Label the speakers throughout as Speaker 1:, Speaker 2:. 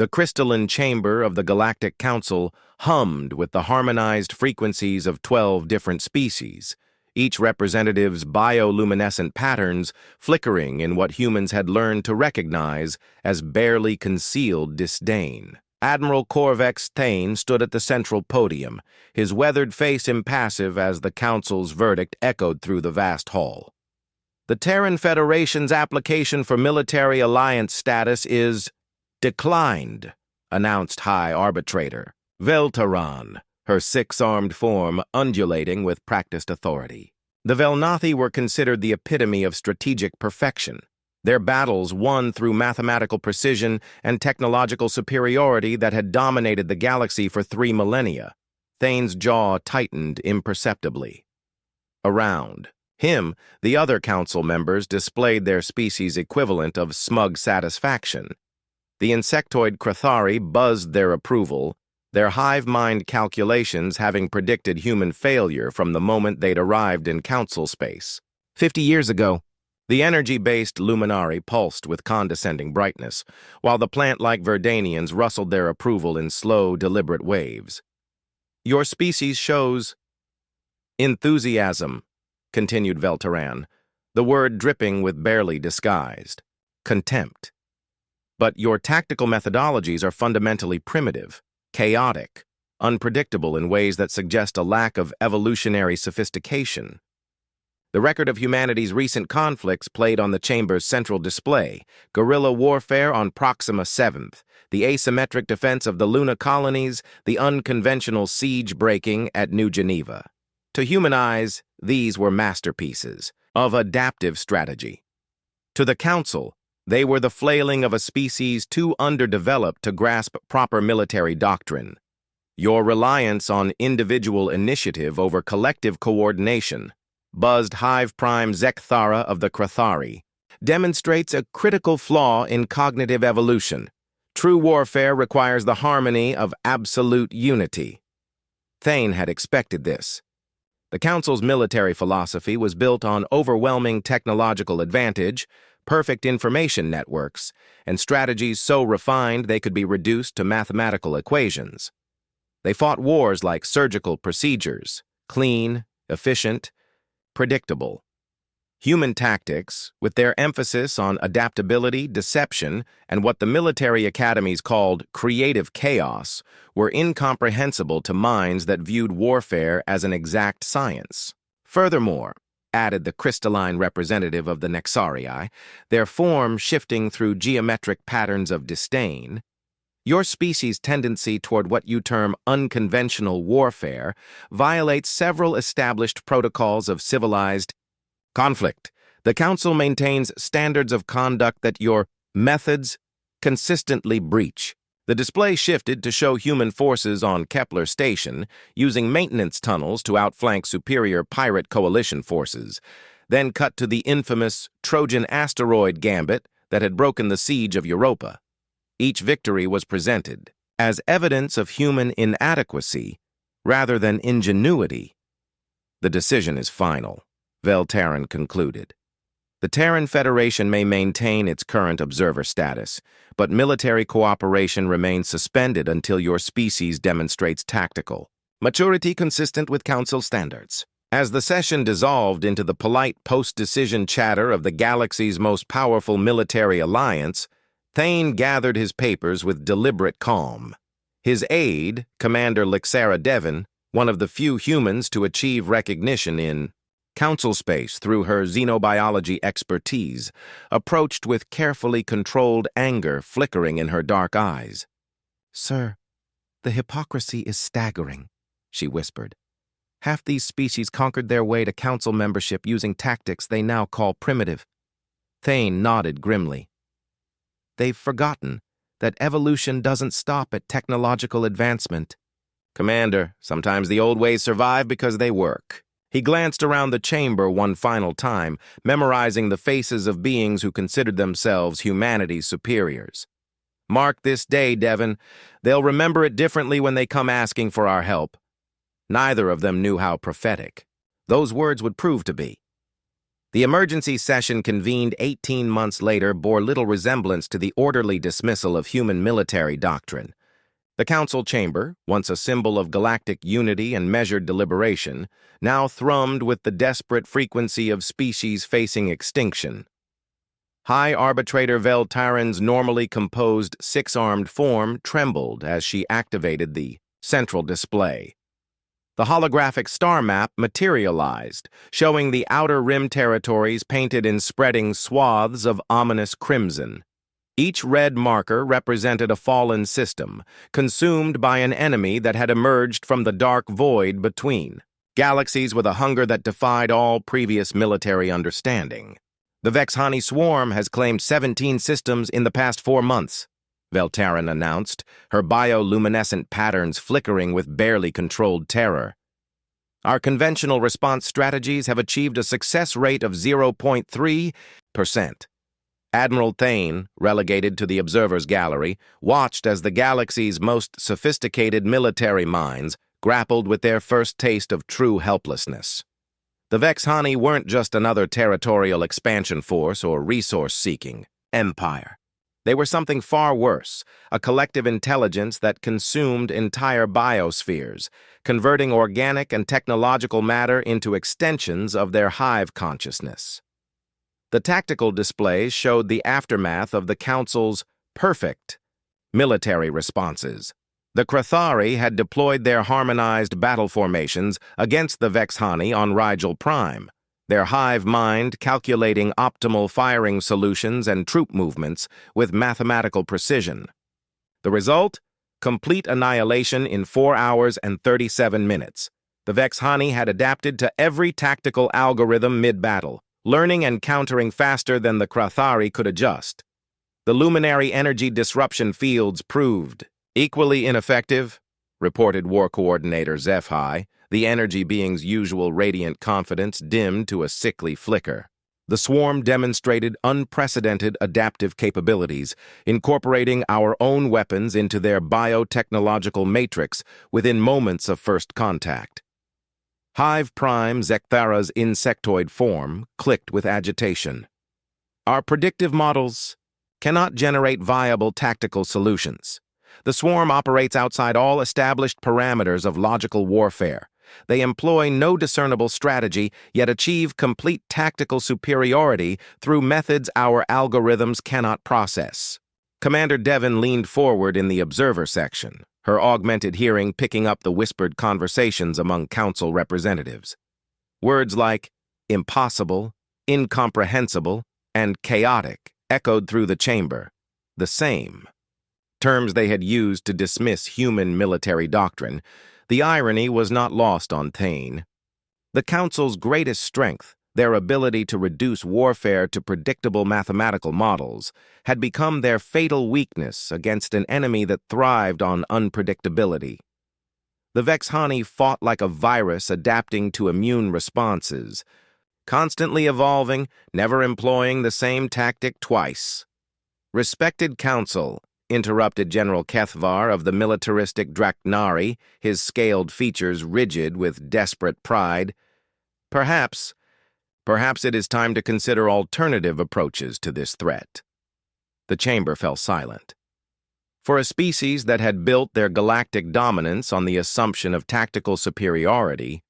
Speaker 1: The crystalline chamber of the Galactic Council hummed with the harmonized frequencies of 12 different species, each representative's bioluminescent patterns flickering in what humans had learned to recognize as barely concealed disdain. Admiral Corvex Thane stood at the central podium, his weathered face impassive as the Council's verdict echoed through the vast hall. The Terran Federation's application for military alliance status is declined, announced High Arbitrator Veltaran, her six-armed form undulating with practiced authority. The Velnathi were considered the epitome of strategic perfection, their battles won through mathematical precision and technological superiority that had dominated the galaxy for 3 millennia. Thane's jaw tightened imperceptibly. Around him, the other council members displayed their species' equivalent of smug satisfaction. The insectoid Krathari buzzed their approval, their hive-mind calculations having predicted human failure from the moment they'd arrived in council space. 50 years ago, the energy-based Luminari pulsed with condescending brightness, while the plant-like Verdanians rustled their approval in slow, deliberate waves. Your species shows enthusiasm, continued Veltaran, the word dripping with barely disguised contempt. But your tactical methodologies are fundamentally primitive, chaotic, unpredictable in ways that suggest a lack of evolutionary sophistication. The record of humanity's recent conflicts played on the chamber's central display: guerrilla warfare on Proxima 7th, the asymmetric defense of the Luna colonies, the unconventional siege breaking at New Geneva. To human eyes, these were masterpieces of adaptive strategy. To the Council, they were the flailing of a species too underdeveloped to grasp proper military doctrine. Your reliance on individual initiative over collective coordination, buzzed Hive Prime Zekthara of the Krathari, demonstrates a critical flaw in cognitive evolution. True warfare requires the harmony of absolute unity. Thane had expected this. The Council's military philosophy was built on overwhelming technological advantage, perfect information networks, and strategies so refined they could be reduced to mathematical equations. They fought wars like surgical procedures, clean, efficient, predictable. Human tactics, with their emphasis on adaptability, deception, and what the military academies called creative chaos, were incomprehensible to minds that viewed warfare as an exact science. Furthermore, added the crystalline representative of the Nexarii, their form shifting through geometric patterns of disdain, your species' tendency toward what you term unconventional warfare violates several established protocols of civilized conflict. The Council maintains standards of conduct that your methods consistently breach. The display shifted to show human forces on Kepler Station using maintenance tunnels to outflank superior pirate coalition forces, then cut to the infamous Trojan asteroid gambit that had broken the siege of Europa. Each victory was presented as evidence of human inadequacy rather than ingenuity. The decision is final, Veltaran concluded. The Terran Federation may maintain its current observer status, but military cooperation remains suspended until your species demonstrates tactical maturity consistent with Council standards. As the session dissolved into the polite post-decision chatter of the galaxy's most powerful military alliance, Thane gathered his papers with deliberate calm. His aide, Commander Lixera Devon, one of the few humans to achieve recognition in Council space through her xenobiology expertise, approached with carefully controlled anger flickering in her dark eyes. "Sir, the hypocrisy is staggering," she whispered. "Half these species conquered their way to Council membership using tactics they now call primitive." Thane nodded grimly. "They've forgotten that evolution doesn't stop at technological advancement." "Commander, sometimes the old ways survive because they work." He glanced around the chamber one final time, memorizing the faces of beings who considered themselves humanity's superiors. "Mark this day, Devon. They'll remember it differently when they come asking for our help." Neither of them knew how prophetic those words would prove to be. The emergency session convened 18 months later bore little resemblance to the orderly dismissal of human military doctrine. The council chamber, once a symbol of galactic unity and measured deliberation, now thrummed with the desperate frequency of species facing extinction. High Arbitrator Veltaran's normally composed six-armed form trembled as she activated the central display. The holographic star map materialized, showing the outer rim territories painted in spreading swaths of ominous crimson. Each red marker represented a fallen system, consumed by an enemy that had emerged from the dark void between. Galaxies with a hunger that defied all previous military understanding. The Vexhani swarm has claimed 17 systems in the past 4 months, Veltaran announced, her bioluminescent patterns flickering with barely controlled terror. Our conventional response strategies have achieved a success rate of 0.3%. Admiral Thane, relegated to the observer's gallery, watched as the galaxy's most sophisticated military minds grappled with their first taste of true helplessness. The Vexhani weren't just another territorial expansion force or resource-seeking empire. They were something far worse, a collective intelligence that consumed entire biospheres, converting organic and technological matter into extensions of their hive consciousness. The tactical displays showed the aftermath of the Council's perfect military responses. The Krathari had deployed their harmonized battle formations against the Vexhani on Rigel Prime, their hive mind calculating optimal firing solutions and troop movements with mathematical precision. The result? Complete annihilation in 4 hours and 37 minutes. The Vexhani had adapted to every tactical algorithm mid-battle, learning and countering faster than the Krathari could adjust. The luminary energy disruption fields proved equally ineffective, reported War Coordinator HFY, the energy being's usual radiant confidence dimmed to a sickly flicker. The swarm demonstrated unprecedented adaptive capabilities, incorporating our own weapons into their biotechnological matrix within moments of first contact. Hive Prime Zekthara's insectoid form clicked with agitation. Our predictive models cannot generate viable tactical solutions. The swarm operates outside all established parameters of logical warfare. They employ no discernible strategy, yet achieve complete tactical superiority through methods our algorithms cannot process. Commander Devon leaned forward in the observer section, her augmented hearing picking up the whispered conversations among council representatives. Words like impossible, incomprehensible, and chaotic echoed through the chamber, the same. Terms they had used to dismiss human military doctrine. The irony was not lost on Thane. The Council's greatest strength, their ability to reduce warfare to predictable mathematical models, had become their fatal weakness against an enemy that thrived on unpredictability. The Vexhani fought like a virus adapting to immune responses, constantly evolving, never employing the same tactic twice. Respected Council, interrupted General Kethvar of the militaristic Draknari, his scaled features rigid with desperate pride. Perhaps it is time to consider alternative approaches to this threat. The chamber fell silent. For a species that had built their galactic dominance on the assumption of tactical superiority,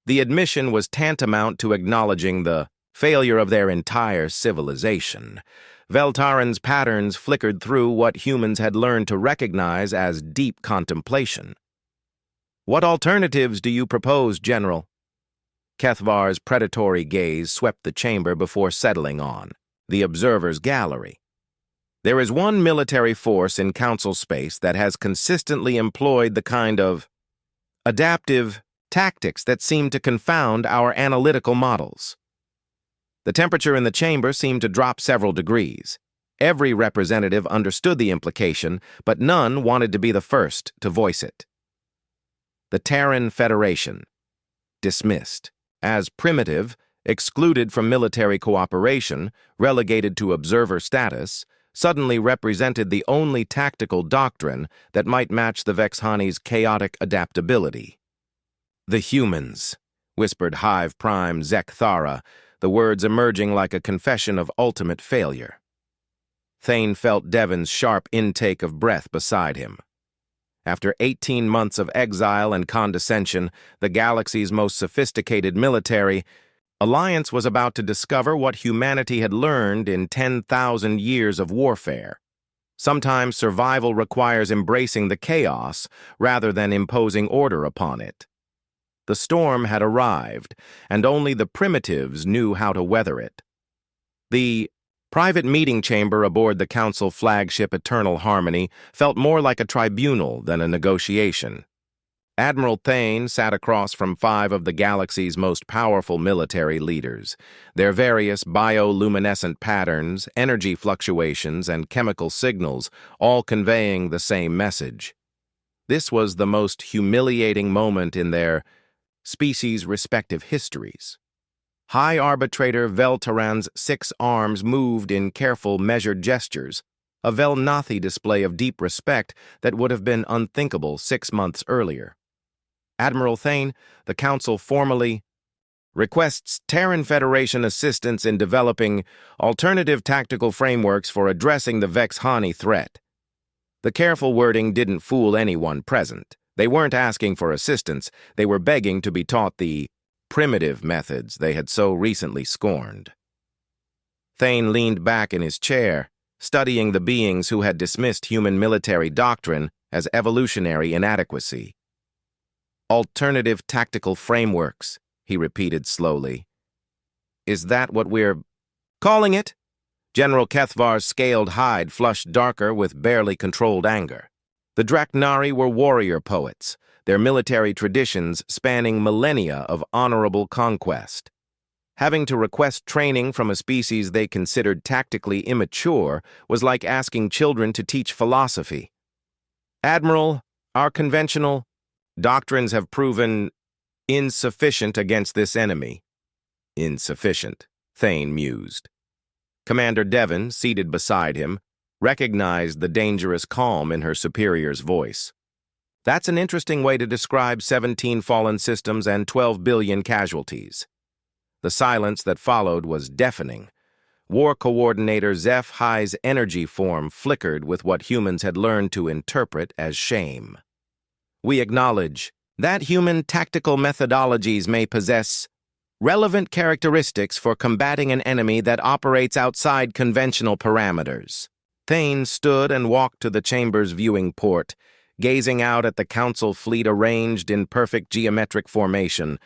Speaker 1: the admission was tantamount to acknowledging the failure of their entire civilization. Veltaran's patterns flickered through what humans had learned to recognize as deep contemplation. What alternatives do you propose, General? Kethvar's predatory gaze swept the chamber before settling on the observer's gallery. There is one military force in Council space that has consistently employed the kind of adaptive tactics that seem to confound our analytical models. The temperature in the chamber seemed to drop several degrees. Every representative understood the implication, but none wanted to be the first to voice it. The Terran Federation, dismissed. As primitive, excluded from military cooperation, relegated to observer status, suddenly represented the only tactical doctrine that might match the Vexhani's chaotic adaptability. The humans, whispered Hive Prime Zekthara, the words emerging like a confession of ultimate failure. Thane felt Devon's sharp intake of breath beside him. After 18 months of exile and condescension, the galaxy's most sophisticated military alliance was about to discover what humanity had learned in 10,000 years of warfare. Sometimes survival requires embracing the chaos rather than imposing order upon it. The storm had arrived, and only the primitives knew how to weather it. The private meeting chamber aboard the Council flagship Eternal Harmony felt more like a tribunal than a negotiation. Admiral Thane sat across from 5 of the galaxy's most powerful military leaders, their various bioluminescent patterns, energy fluctuations, and chemical signals all conveying the same message. This was the most humiliating moment in their species' respective histories. High Arbitrator Veltaran's 6 arms moved in careful, measured gestures, a Velnathi display of deep respect that would have been unthinkable 6 months earlier. Admiral Thane, the Council formally requests Terran Federation assistance in developing alternative tactical frameworks for addressing the Vexhani threat. The careful wording didn't fool anyone present. They weren't asking for assistance, they were begging to be taught the primitive methods they had so recently scorned. Thane leaned back in his chair, studying the beings who had dismissed human military doctrine as evolutionary inadequacy. Alternative tactical frameworks, he repeated slowly. Is that what we're calling it? General Kethvar's scaled hide flushed darker with barely controlled anger. The Draknari were warrior poets, their military traditions spanning millennia of honorable conquest. Having to request training from a species they considered tactically immature was like asking children to teach philosophy. Admiral, our conventional doctrines have proven insufficient against this enemy. Insufficient, Thane mused. Commander Devon, seated beside him, recognized the dangerous calm in her superior's voice. That's an interesting way to describe 17 fallen systems and 12 billion casualties. The silence that followed was deafening. War Coordinator BlackHFY's energy form flickered with what humans had learned to interpret as shame. We acknowledge that human tactical methodologies may possess relevant characteristics for combating an enemy that operates outside conventional parameters. Thane stood and walked to the chamber's viewing port, gazing out at the Council fleet arranged in perfect geometric formation,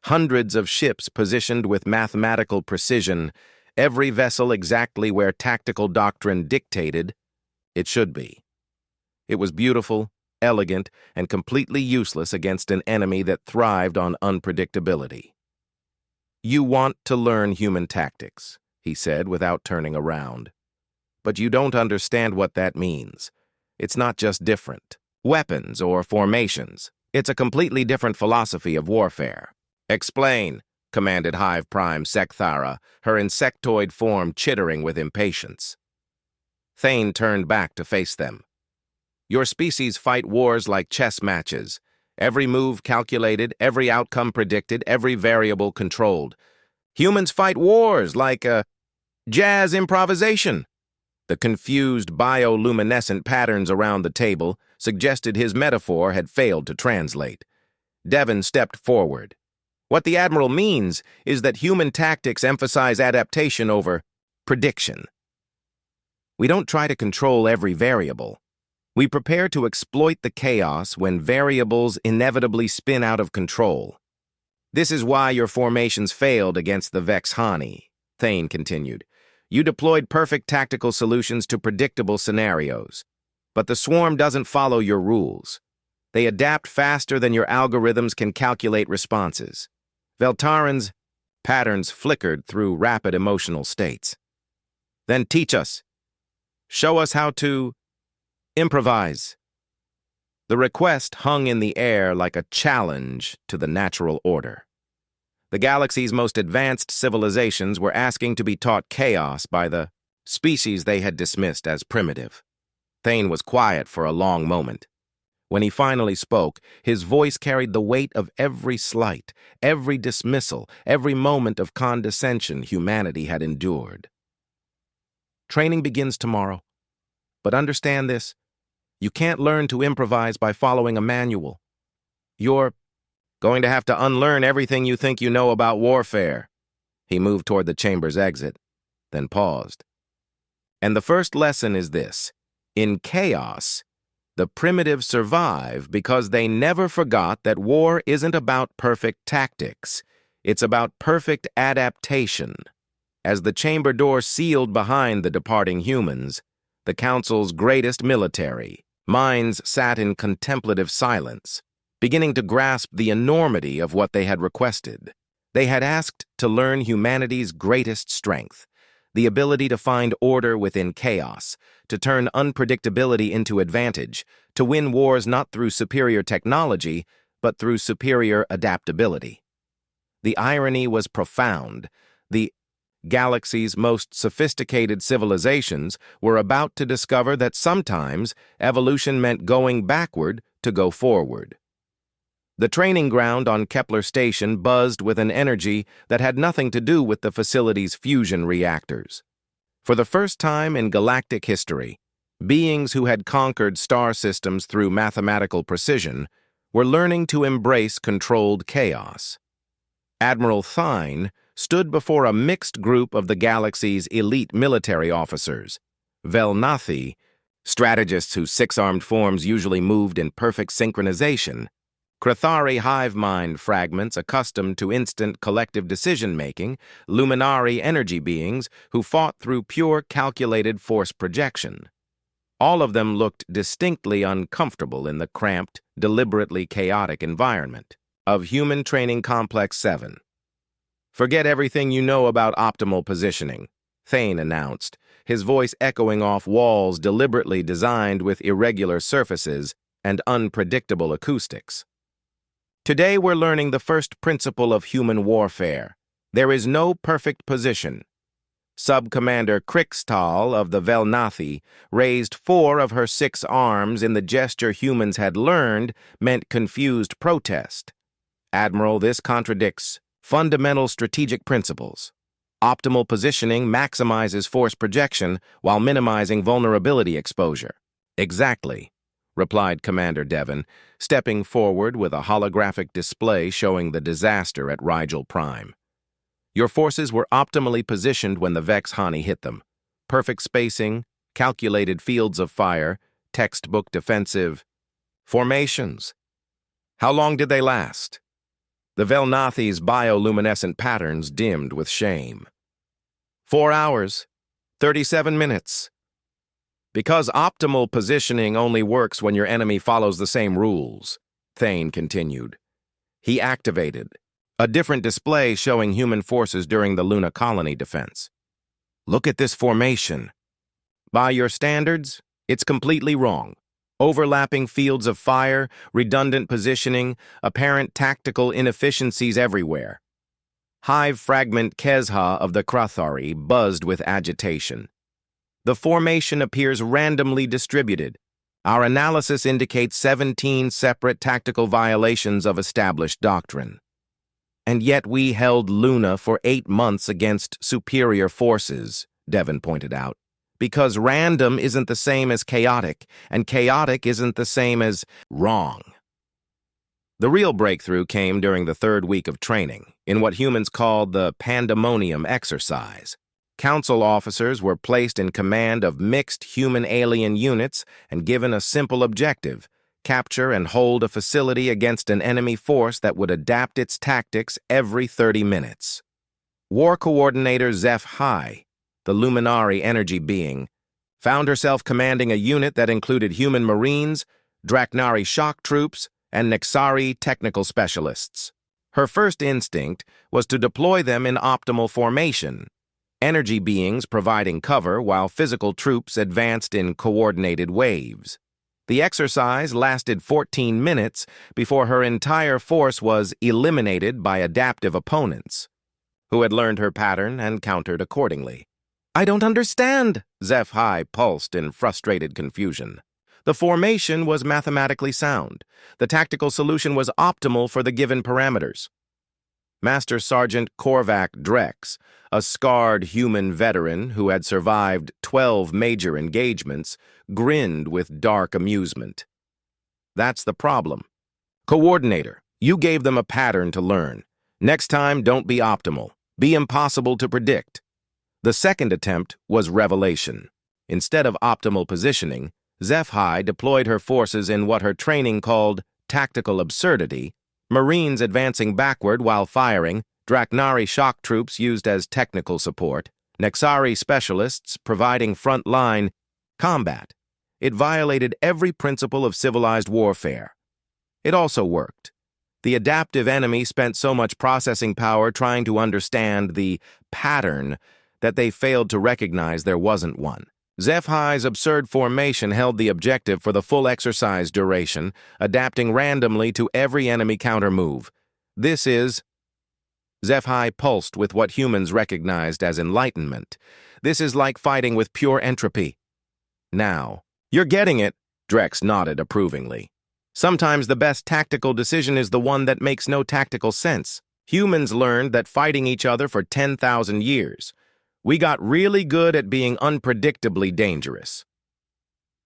Speaker 1: hundreds of ships positioned with mathematical precision, every vessel exactly where tactical doctrine dictated it should be. It was beautiful, elegant, and completely useless against an enemy that thrived on unpredictability. You want to learn human tactics, he said without turning around. But you don't understand what that means. It's not just different weapons or formations. It's a completely different philosophy of warfare. Explain, commanded Hive Prime Sekthara, her insectoid form chittering with impatience. Thane turned back to face them. Your species fight wars like chess matches. Every move calculated, every outcome predicted, every variable controlled. Humans fight wars like a jazz improvisation. The confused bioluminescent patterns around the table suggested his metaphor had failed to translate. Devon stepped forward. What the Admiral means is that human tactics emphasize adaptation over prediction. We don't try to control every variable. We prepare to exploit the chaos when variables inevitably spin out of control. This is why your formations failed against the Vexhani, Thane continued. You deployed perfect tactical solutions to predictable scenarios. But the swarm doesn't follow your rules. They adapt faster than your algorithms can calculate responses. Veltaran's patterns flickered through rapid emotional states. Then teach us. Show us how to improvise. The request hung in the air like a challenge to the natural order. The galaxy's most advanced civilizations were asking to be taught chaos by the species they had dismissed as primitive. Thane was quiet for a long moment. When he finally spoke, his voice carried the weight of every slight, every dismissal, every moment of condescension humanity had endured. Training begins tomorrow. But understand this, you can't learn to improvise by following a manual. You're going to have to unlearn everything you think you know about warfare. He moved toward the chamber's exit, then paused. And the first lesson is this: in chaos, the primitives survive because they never forgot that war isn't about perfect tactics. It's about perfect adaptation. As the chamber door sealed behind the departing humans, the Council's greatest military minds sat in contemplative silence, beginning to grasp the enormity of what they had requested. They had asked to learn humanity's greatest strength, the ability to find order within chaos, to turn unpredictability into advantage, to win wars not through superior technology, but through superior adaptability. The irony was profound. The galaxy's most sophisticated civilizations were about to discover that sometimes evolution meant going backward to go forward. The training ground on Kepler Station buzzed with an energy that had nothing to do with the facility's fusion reactors. For the first time in galactic history, beings who had conquered star systems through mathematical precision were learning to embrace controlled chaos. Admiral Thine stood before a mixed group of the galaxy's elite military officers, Velnathi, strategists whose six-armed forms usually moved in perfect synchronization, Krathari hive mind fragments accustomed to instant collective decision-making, Luminari energy beings who fought through pure calculated force projection. All of them looked distinctly uncomfortable in the cramped, deliberately chaotic environment of Human Training Complex 7. "Forget everything you know about optimal positioning," Thane announced, his voice echoing off walls deliberately designed with irregular surfaces and unpredictable acoustics. "Today we're learning the first principle of human warfare. There is no perfect position." Sub-Commander Krixtal of the Velnathi raised 4 of her 6 arms in the gesture humans had learned meant confused protest. "Admiral, this contradicts fundamental strategic principles. Optimal positioning maximizes force projection while minimizing vulnerability exposure." "Exactly," replied Commander Devon, stepping forward with a holographic display showing the disaster at Rigel Prime. "Your forces were optimally positioned when the Vex Hani hit them. Perfect spacing, calculated fields of fire, textbook defensive formations. How long did they last?" The Velnathi's bioluminescent patterns dimmed with shame. 4 hours, 37 minutes. "Because optimal positioning only works when your enemy follows the same rules," Thane continued. He activated a different display showing human forces during the Luna colony defense. "Look at this formation. By your standards, it's completely wrong. Overlapping fields of fire, redundant positioning, apparent tactical inefficiencies everywhere." Hive fragment Kezha of the Krathari buzzed with agitation. "The formation appears randomly distributed. Our analysis indicates 17 separate tactical violations of established doctrine. And yet we held Luna for 8 months against superior forces," Devon pointed out. "Because random isn't the same as chaotic, and chaotic isn't the same as wrong." The real breakthrough came during the 3rd week of training, in what humans called the Pandemonium exercise. Council officers were placed in command of mixed human-alien units and given a simple objective: capture and hold a facility against an enemy force that would adapt its tactics every 30 minutes. War Coordinator BlackHFY, the Luminari energy being, found herself commanding a unit that included human marines, Draknari shock troops, and Nexari technical specialists. Her first instinct was to deploy them in optimal formation, energy beings providing cover while physical troops advanced in coordinated waves. The exercise lasted 14 minutes before her entire force was eliminated by adaptive opponents, who had learned her pattern and countered accordingly. "I don't understand," BlackHFY pulsed in frustrated confusion. The formation was mathematically sound. The tactical solution was optimal for the given parameters. Master Sergeant Korvac Drex, a scarred human veteran who had survived 12 major engagements, grinned with dark amusement. That's the problem. Coordinator, you gave them a pattern to learn. Next time, don't be optimal. Be impossible to predict. The second attempt was revelation. Instead of optimal positioning, HFY deployed her forces in what her training called tactical absurdity, Marines advancing backward while firing, Draknari shock troops used as technical support, Nexari specialists providing front-line combat. It violated every principle of civilized warfare. It also worked. The adaptive enemy spent so much processing power trying to understand the pattern that they failed to recognize there wasn't one. HFY's absurd formation held the objective for the full exercise duration, adapting randomly to every enemy counter-move. This is... HFY pulsed with what humans recognized as enlightenment. This is like fighting with pure entropy. Now, you're getting it, Drex nodded approvingly. Sometimes the best tactical decision is the one that makes no tactical sense. Humans learned that fighting each other for 10,000 years. We got really good at being unpredictably dangerous.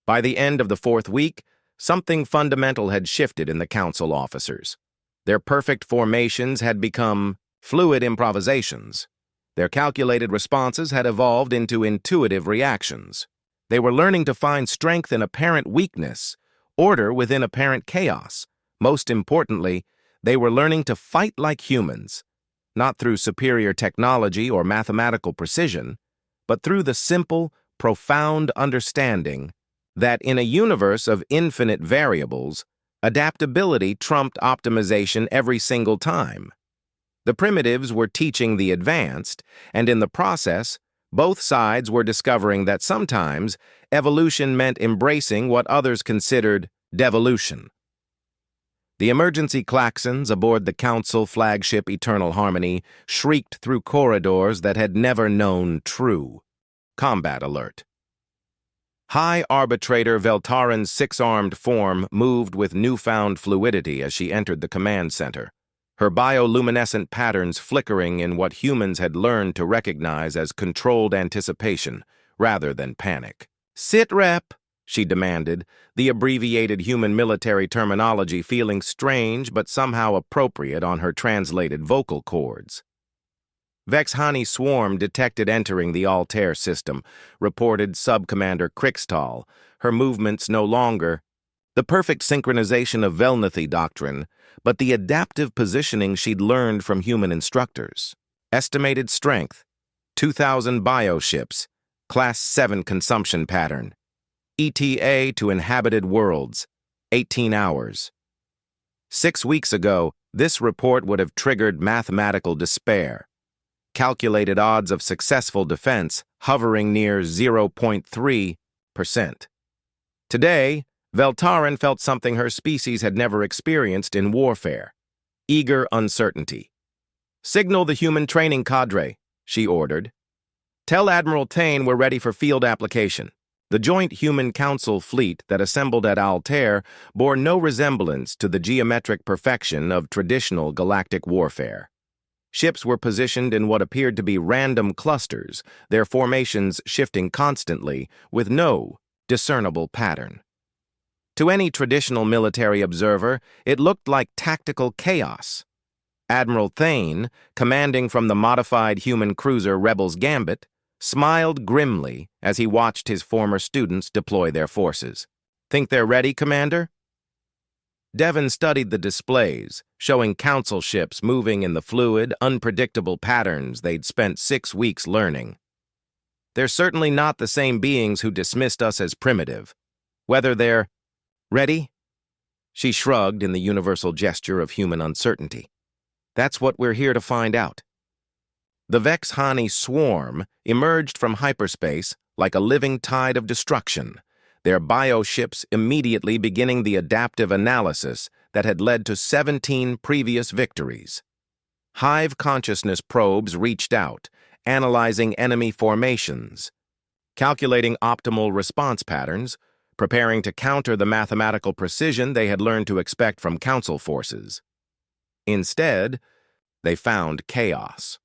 Speaker 1: By the end of the 4th week, something fundamental had shifted in the council officers. Their perfect formations had become fluid improvisations. Their calculated responses had evolved into intuitive reactions. They were learning to find strength in apparent weakness, order within apparent chaos. Most importantly, they were learning to fight like humans, not through superior technology or mathematical precision, but through the simple, profound understanding that in a universe of infinite variables, adaptability trumped optimization every single time. The primitives were teaching the advanced, and in the process, both sides were discovering that sometimes evolution meant embracing what others considered devolution. The emergency klaxons aboard the Council flagship Eternal Harmony shrieked through corridors that had never known true combat alert. High Arbitrator Veltaran's 6-armed form moved with newfound fluidity as she entered the command center, her bioluminescent patterns flickering in what humans had learned to recognize as controlled anticipation rather than panic. "Sit rep," she demanded, the abbreviated human military terminology feeling strange but somehow appropriate on her translated vocal cords. Vexhani Swarm detected entering the Altair system, reported Sub-Commander Krixtal, her movements no longer the perfect synchronization of Velnathi doctrine, but the adaptive positioning she'd learned from human instructors. Estimated strength, 2,000 bioships, Class 7 consumption pattern. ETA to inhabited worlds, 18 hours. 6 weeks ago, this report would have triggered mathematical despair. Calculated odds of successful defense hovering near 0.3%. Today, Veltaran felt something her species had never experienced in warfare: eager uncertainty. "Signal the human training cadre," she ordered. "Tell Admiral Tane we're ready for field application." The joint Human Council fleet that assembled at Altair bore no resemblance to the geometric perfection of traditional galactic warfare. Ships were positioned in what appeared to be random clusters, their formations shifting constantly, with no discernible pattern. To any traditional military observer, it looked like tactical chaos. Admiral Thane, commanding from the modified human cruiser Rebel's Gambit, smiled grimly as he watched his former students deploy their forces. "Think they're ready, Commander?" Devon studied the displays, showing council ships moving in the fluid, unpredictable patterns they'd spent 6 weeks learning. "They're certainly not the same beings who dismissed us as primitive. Whether they're ready?" She shrugged in the universal gesture of human uncertainty. "That's what we're here to find out." The Vexhani swarm emerged from hyperspace like a living tide of destruction, their bioships immediately beginning the adaptive analysis that had led to 17 previous victories. Hive consciousness probes reached out, analyzing enemy formations, calculating optimal response patterns, preparing to counter the mathematical precision they had learned to expect from council forces. Instead, they found chaos.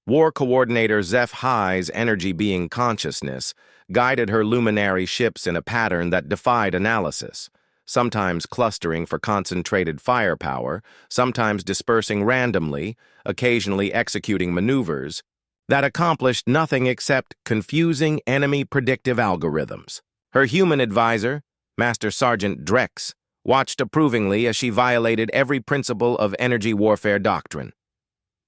Speaker 1: War Coordinator HFY's energy-being consciousness guided her luminary ships in a pattern that defied analysis, sometimes clustering for concentrated firepower, sometimes dispersing randomly, occasionally executing maneuvers that accomplished nothing except confusing enemy predictive algorithms. Her human advisor, Master Sergeant Drex, watched approvingly as she violated every principle of energy warfare doctrine.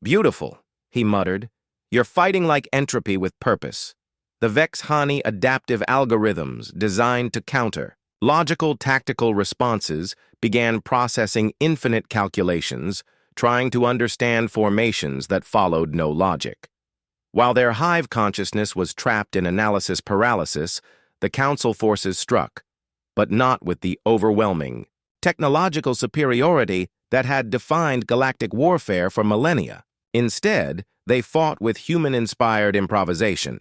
Speaker 1: "Beautiful," he muttered. "You're fighting like entropy with purpose. The BlackHFY adaptive algorithms designed to counter logical tactical responses began processing infinite calculations, trying to understand formations that followed no logic. While their hive consciousness was trapped in analysis paralysis, the council forces struck, but not with the overwhelming technological superiority that had defined galactic warfare for millennia. Instead, they fought with human-inspired improvisation.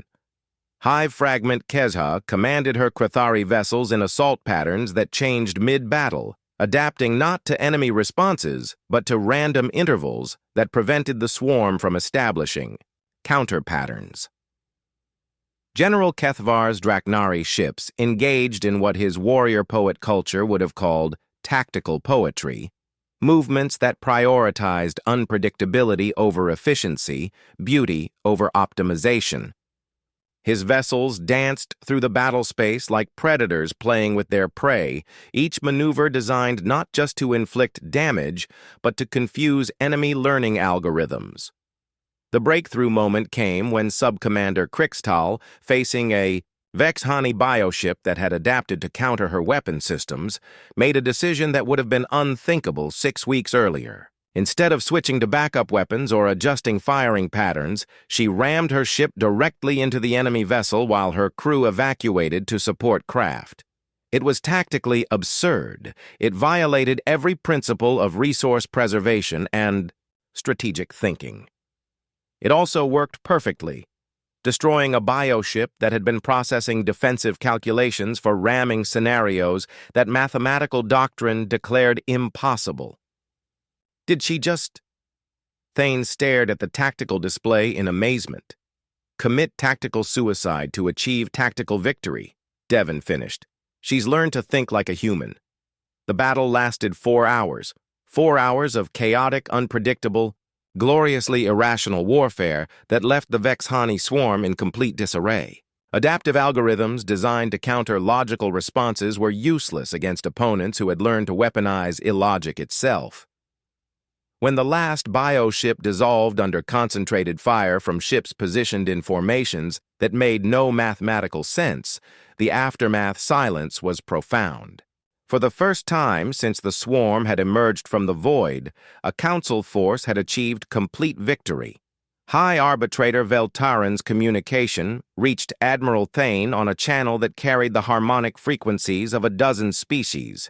Speaker 1: Hive Fragment Kezha commanded her Krithari vessels in assault patterns that changed mid-battle, adapting not to enemy responses, but to random intervals that prevented the swarm from establishing counter patterns. General Kethvar's Draknari ships engaged in what his warrior poet culture would have called tactical poetry, movements that prioritized unpredictability over efficiency, beauty over optimization. His vessels danced through the battle space like predators playing with their prey, each maneuver designed not just to inflict damage, but to confuse enemy learning algorithms. The breakthrough moment came when Sub-Commander Krixtal, facing a BlackHFY bioship that had adapted to counter her weapon systems, made a decision that would have been unthinkable 6 weeks earlier. Instead of switching to backup weapons or adjusting firing patterns, she rammed her ship directly into the enemy vessel while her crew evacuated to support craft. It was tactically absurd. It violated every principle of resource preservation and strategic thinking. It also worked perfectly, destroying a bioship that had been processing defensive calculations for ramming scenarios that mathematical doctrine declared impossible. Did she just? Thane stared at the tactical display in amazement. Commit tactical suicide to achieve tactical victory, Devon finished. She's learned to think like a human. The battle lasted 4 hours. 4 hours of chaotic, unpredictable, gloriously irrational warfare that left the BlackHFY swarm in complete disarray. Adaptive algorithms designed to counter logical responses were useless against opponents who had learned to weaponize illogic itself. When the last bioship dissolved under concentrated fire from ships positioned in formations that made no mathematical sense, the aftermath silence was profound. For the first time since the swarm had emerged from the void, a council force had achieved complete victory. High Arbitrator Veltaran's communication reached Admiral Thane on a channel that carried the harmonic frequencies of a dozen species,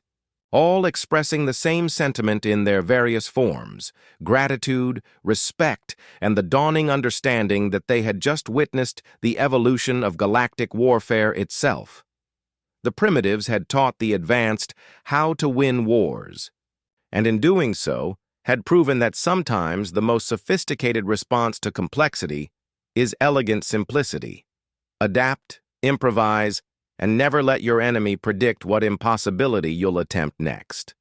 Speaker 1: all expressing the same sentiment in their various forms: gratitude, respect, and the dawning understanding that they had just witnessed the evolution of galactic warfare itself. The primitives had taught the advanced how to win wars, and in doing so, had proven that sometimes the most sophisticated response to complexity is elegant simplicity. Adapt, improvise, and never let your enemy predict what impossibility you'll attempt next.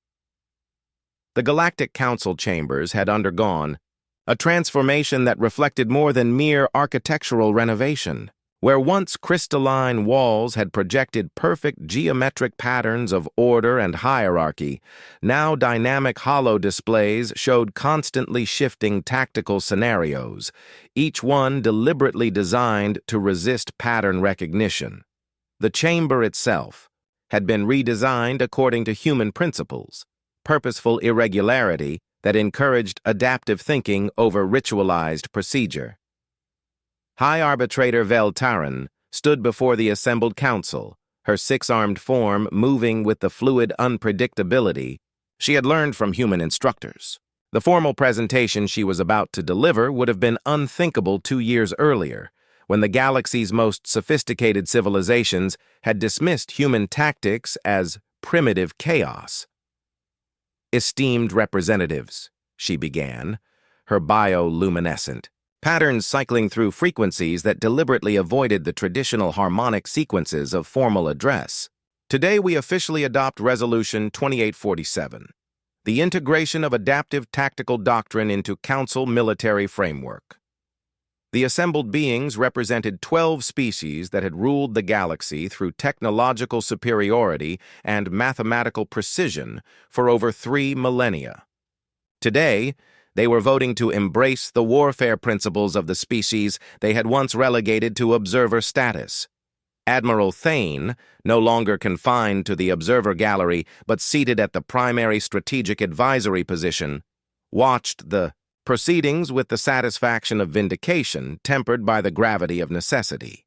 Speaker 1: The Galactic Council chambers had undergone a transformation that reflected more than mere architectural renovation. Where once crystalline walls had projected perfect geometric patterns of order and hierarchy, now dynamic holo displays showed constantly shifting tactical scenarios, each one deliberately designed to resist pattern recognition. The chamber itself had been redesigned according to human principles, purposeful irregularity that encouraged adaptive thinking over ritualized procedure. High Arbitrator Veltaran stood before the assembled council, her six-armed form moving with the fluid unpredictability she had learned from human instructors. The formal presentation she was about to deliver would have been unthinkable 2 years earlier, when the galaxy's most sophisticated civilizations had dismissed human tactics as primitive chaos. "Esteemed representatives," she began, her bioluminescent patterns cycling through frequencies that deliberately avoided the traditional harmonic sequences of formal address. "Today we officially adopt Resolution 2847, the integration of adaptive tactical doctrine into Council military framework." The assembled beings represented 12 species that had ruled the galaxy through technological superiority and mathematical precision for over 3 millennia. Today, they were voting to embrace the warfare principles of the species they had once relegated to observer status. Admiral Thane, no longer confined to the observer gallery but seated at the primary strategic advisory position, watched the proceedings with the satisfaction of vindication tempered by the gravity of necessity.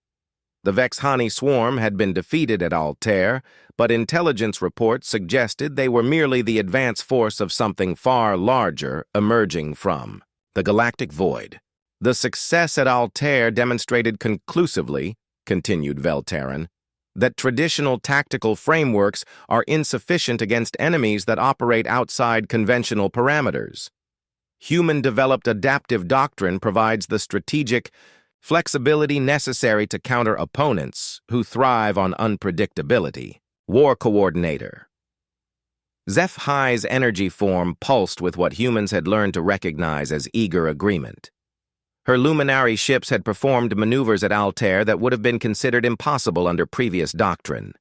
Speaker 1: The Vexhani swarm had been defeated at Altair, but intelligence reports suggested they were merely the advance force of something far larger emerging from the galactic void. "The success at Altair demonstrated conclusively," continued Velterran, "that traditional tactical frameworks are insufficient against enemies that operate outside conventional parameters. Human-developed adaptive doctrine provides the strategic flexibility necessary to counter opponents who thrive on unpredictability." War Coordinator. Zeph-High's energy form pulsed with what humans had learned to recognize as eager agreement. Her luminary ships had performed maneuvers at Altair that would have been considered impossible under previous doctrine.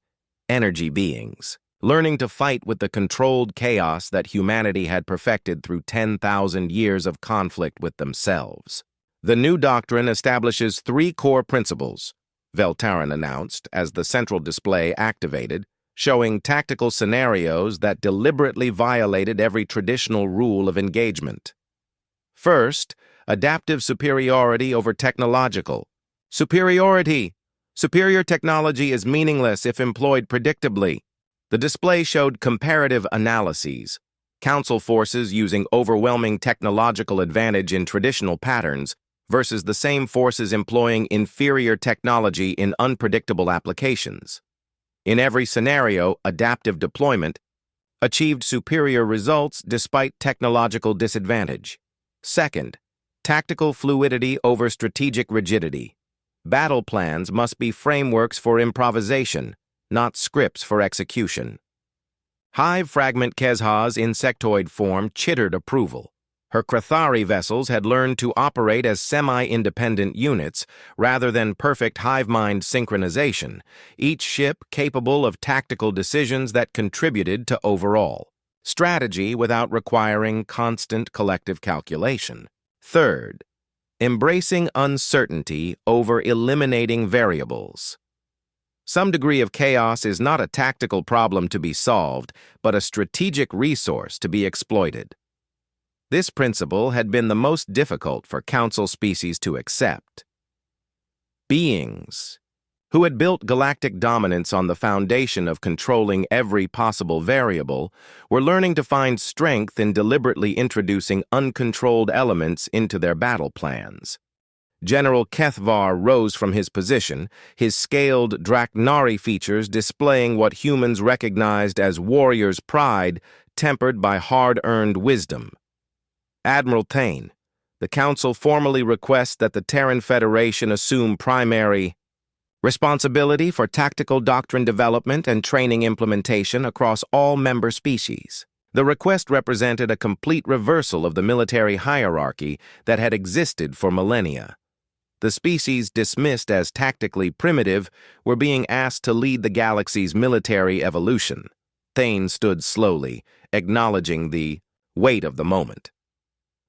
Speaker 1: Energy beings, learning to fight with the controlled chaos that humanity had perfected through 10,000 years of conflict with themselves. "The new doctrine establishes 3 core principles," Velterran announced as the central display activated, showing tactical scenarios that deliberately violated every traditional rule of engagement. First, adaptive superiority over technological. Superiority! Superior technology is meaningless if employed predictably. The display showed comparative analyses, Council forces using overwhelming technological advantage in traditional patterns versus the same forces employing inferior technology in unpredictable applications. In every scenario, adaptive deployment achieved superior results despite technological disadvantage. Second, tactical fluidity over strategic rigidity. Battle plans must be frameworks for improvisation, not scripts for execution. Hive Fragment Kezha's insectoid form chittered approval. Her Krathari vessels had learned to operate as semi-independent units rather than perfect hive-mind synchronization, each ship capable of tactical decisions that contributed to overall strategy without requiring constant collective calculation. Third, embracing uncertainty over eliminating variables. Some degree of chaos is not a tactical problem to be solved, but a strategic resource to be exploited. This principle had been the most difficult for Council species to accept. Beings who had built galactic dominance on the foundation of controlling every possible variable were learning to find strength in deliberately introducing uncontrolled elements into their battle plans. General Kethvar rose from his position, his scaled Draknari features displaying what humans recognized as warrior's pride tempered by hard-earned wisdom. "Admiral Thane, the Council formally requests that the Terran Federation assume primary responsibility for tactical doctrine development and training implementation across all member species." The request represented a complete reversal of the military hierarchy that had existed for millennia. The species dismissed as tactically primitive were being asked to lead the galaxy's military evolution. Thane stood slowly, acknowledging the weight of the moment.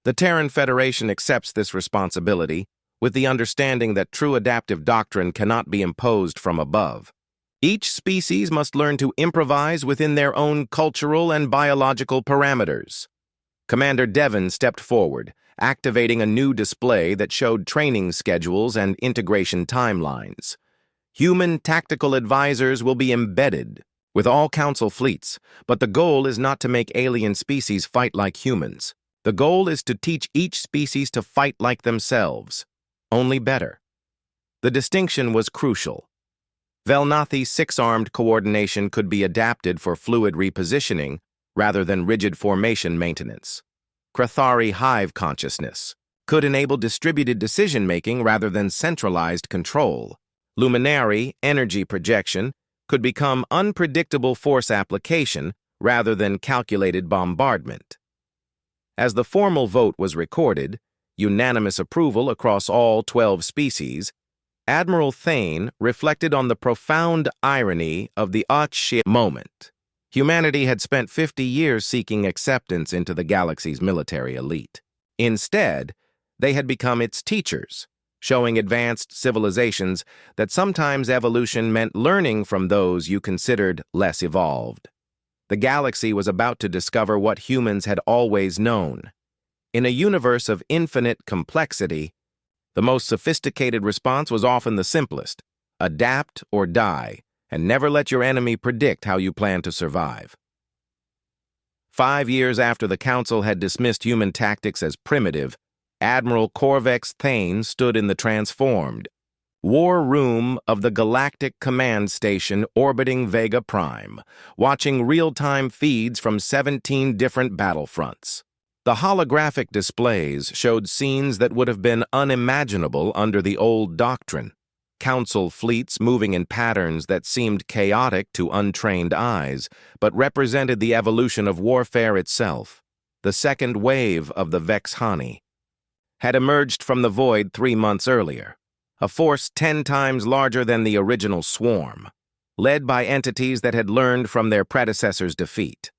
Speaker 1: The Terran Federation accepts this responsibility with the understanding that true adaptive doctrine cannot be imposed from above. Each species must learn to improvise within their own cultural and biological parameters. Commander Devon stepped forward, activating a new display that showed training schedules and integration timelines. Human tactical advisors will be embedded with all Council fleets, but the goal is not to make alien species fight like humans. The goal is to teach each species to fight like themselves, only better. The distinction was crucial. Velnathi's six-armed coordination could be adapted for fluid repositioning rather than rigid formation maintenance. Krathari hive consciousness could enable distributed decision-making rather than centralized control. Luminary energy projection could become unpredictable force application rather than calculated bombardment. As the formal vote was recorded, unanimous approval across all 12 species, Admiral Thane reflected on the profound irony of the Black HFY moment. Humanity had spent 50 years seeking acceptance into the galaxy's military elite. Instead, they had become its teachers, showing advanced civilizations that sometimes evolution meant learning from those you considered less evolved. The galaxy was about to discover what humans had always known. In a universe of infinite complexity, the most sophisticated response was often the simplest: adapt or die, and never let your enemy predict how you plan to survive. 5 years after the Council had dismissed human tactics as primitive, Admiral Corvex Thane stood in the transformed war room of the Galactic Command Station orbiting Vega Prime, watching real-time feeds from 17 different battlefronts. The holographic displays showed scenes that would have been unimaginable under the old doctrine. Council fleets moving in patterns that seemed chaotic to untrained eyes, but represented the evolution of warfare itself. The second wave of the BlackHFY had emerged from the void 3 months earlier, a force 10 times larger than the original swarm, led by entities that had learned from their predecessors' defeat.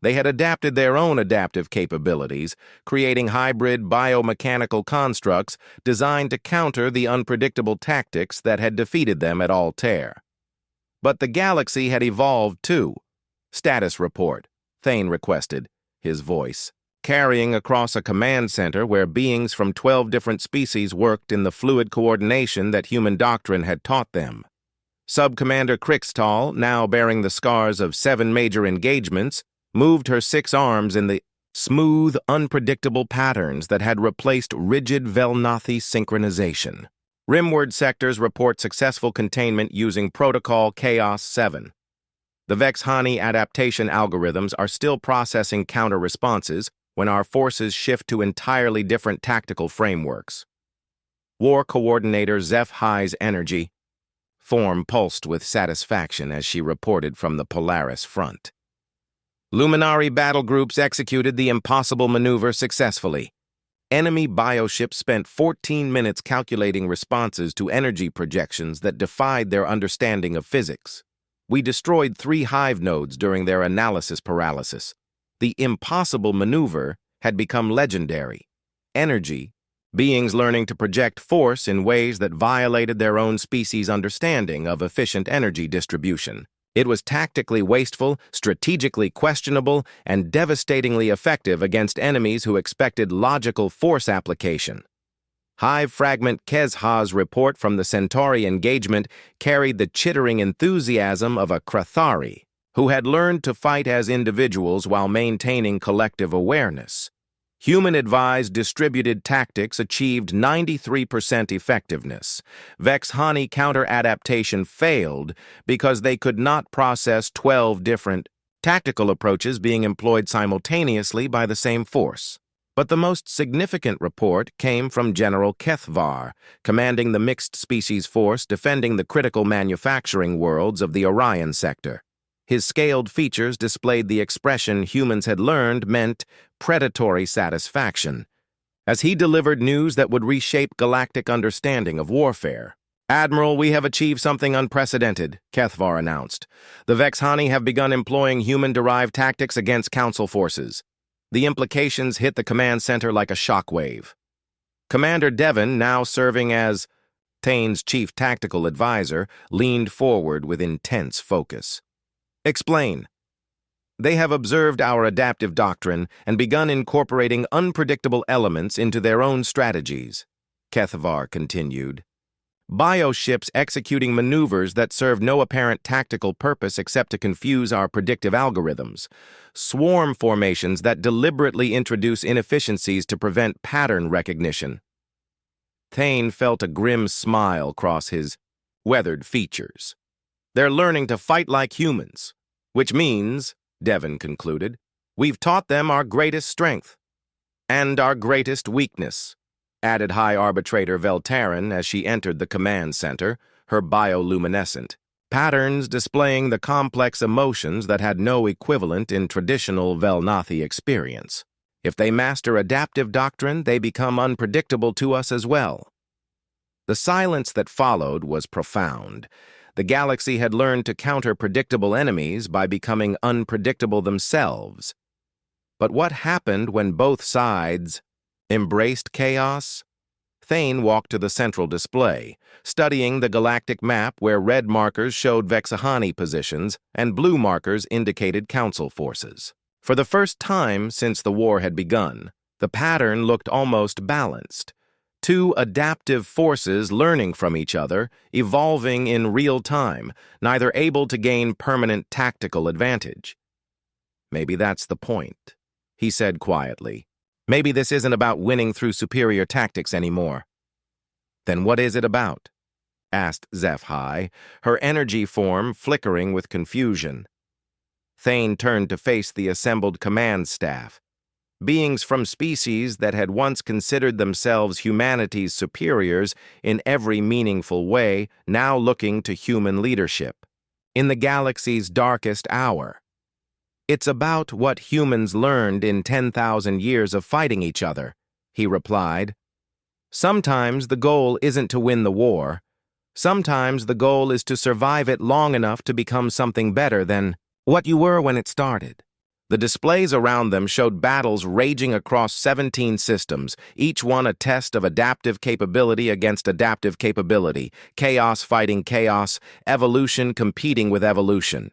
Speaker 1: They had adapted their own adaptive capabilities, creating hybrid biomechanical constructs designed to counter the unpredictable tactics that had defeated them at Altair. But the galaxy had evolved too. Status report, Thane requested, his voice carrying across a command center where beings from 12 different species worked in the fluid coordination that human doctrine had taught them. Sub-Commander Krixtal, now bearing the scars of 7 major engagements, moved her 6 arms in the smooth, unpredictable patterns that had replaced rigid Velnathi synchronization. Rimward sectors report successful containment using Protocol Chaos 7. The BlackHFY adaptation algorithms are still processing counter-responses when our forces shift to entirely different tactical frameworks. War Coordinator Zeph High's energy form pulsed with satisfaction as she reported from the Polaris front. Luminary battle groups executed the impossible maneuver successfully. Enemy bioships spent 14 minutes calculating responses to energy projections that defied their understanding of physics. We destroyed 3 hive nodes during their analysis paralysis. The impossible maneuver had become legendary. Energy, beings learning to project force in ways that violated their own species' understanding of efficient energy distribution. It was tactically wasteful, strategically questionable, and devastatingly effective against enemies who expected logical force application. Hive Fragment Kezha's report from the Centauri engagement carried the chittering enthusiasm of a Krathari, who had learned to fight as individuals while maintaining collective awareness. Human-advised distributed tactics achieved 93% effectiveness. BlackHFY counter-adaptation failed because they could not process 12 different tactical approaches being employed simultaneously by the same force. But the most significant report came from General Kethvar, commanding the mixed species force defending the critical manufacturing worlds of the Orion sector. His scaled features displayed the expression humans had learned meant predatory satisfaction, as he delivered news that would reshape galactic understanding of warfare. "Admiral, we have achieved something unprecedented," Kethvar announced. "The BlackHFY have begun employing human-derived tactics against Council forces." The implications hit the command center like a shockwave. Commander Devon, now serving as Thane's chief tactical advisor, leaned forward with intense focus. "Explain." "They have observed our adaptive doctrine and begun incorporating unpredictable elements into their own strategies," Kethvar continued. "Bioships executing maneuvers that serve no apparent tactical purpose except to confuse our predictive algorithms. Swarm formations that deliberately introduce inefficiencies to prevent pattern recognition." Thane felt a grim smile cross his weathered features. They're learning to fight like humans, which means, Devon concluded, we've taught them our greatest strength. And our greatest weakness, added High Arbitrator Veltarin as she entered the command center, her bioluminescent patterns displaying the complex emotions that had no equivalent in traditional Velnathi experience. If they master adaptive doctrine, they become unpredictable to us as well. The silence that followed was profound. The galaxy had learned to counter predictable enemies by becoming unpredictable themselves. But what happened when both sides embraced chaos? Thane walked to the central display, studying the galactic map where red markers showed Vexahani positions and blue markers indicated Council forces. For the first time since the war had begun, the pattern looked almost balanced. Two adaptive forces learning from each other, evolving in real time, neither able to gain permanent tactical advantage. Maybe that's the point, he said quietly. Maybe this isn't about winning through superior tactics anymore. Then what is it about? Asked HFY, her energy form flickering with confusion. Thane turned to face the assembled command staff. Beings from species that had once considered themselves humanity's superiors in every meaningful way, now looking to human leadership. In the galaxy's darkest hour. It's about what humans learned in 10,000 years of fighting each other, he replied. Sometimes the goal isn't to win the war. Sometimes the goal is to survive it long enough to become something better than what you were when it started. The displays around them showed battles raging across 17 systems, each one a test of adaptive capability against adaptive capability, chaos fighting chaos, evolution competing with evolution.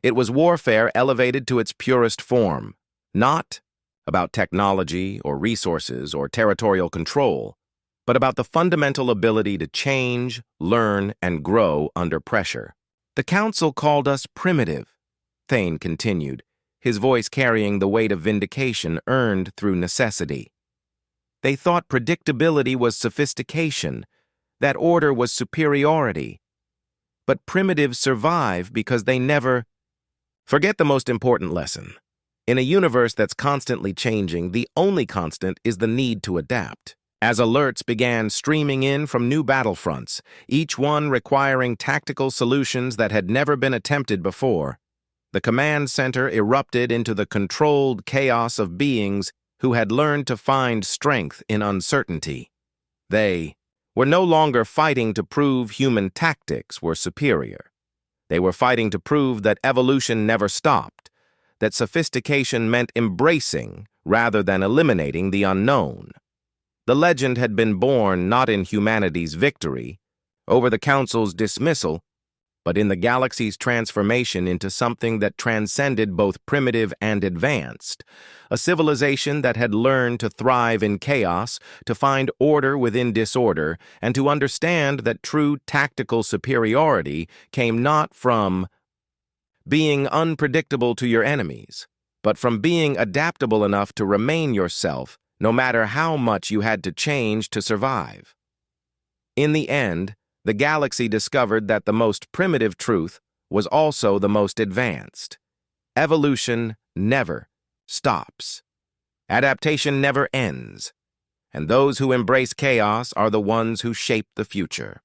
Speaker 1: It was warfare elevated to its purest form, not about technology or resources or territorial control, but about the fundamental ability to change, learn, and grow under pressure. The Council called us primitive, Thane continued, his voice carrying the weight of vindication earned through necessity. They thought predictability was sophistication, that order was superiority. But primitives survive because they never forget the most important lesson. In a universe that's constantly changing, the only constant is the need to adapt. As alerts began streaming in from new battlefronts, each one requiring tactical solutions that had never been attempted before, the command center erupted into the controlled chaos of beings who had learned to find strength in uncertainty. They were no longer fighting to prove human tactics were superior. They were fighting to prove that evolution never stopped, that sophistication meant embracing rather than eliminating the unknown. The legend had been born not in humanity's victory, over the Council's dismissal, but in the galaxy's transformation into something that transcended both primitive and advanced, a civilization that had learned to thrive in chaos, to find order within disorder, and to understand that true tactical superiority came not from being unpredictable to your enemies, but from being adaptable enough to remain yourself, no matter how much you had to change to survive. In the end, the galaxy discovered that the most primitive truth was also the most advanced. Evolution never stops. Adaptation never ends. And those who embrace chaos are the ones who shape the future.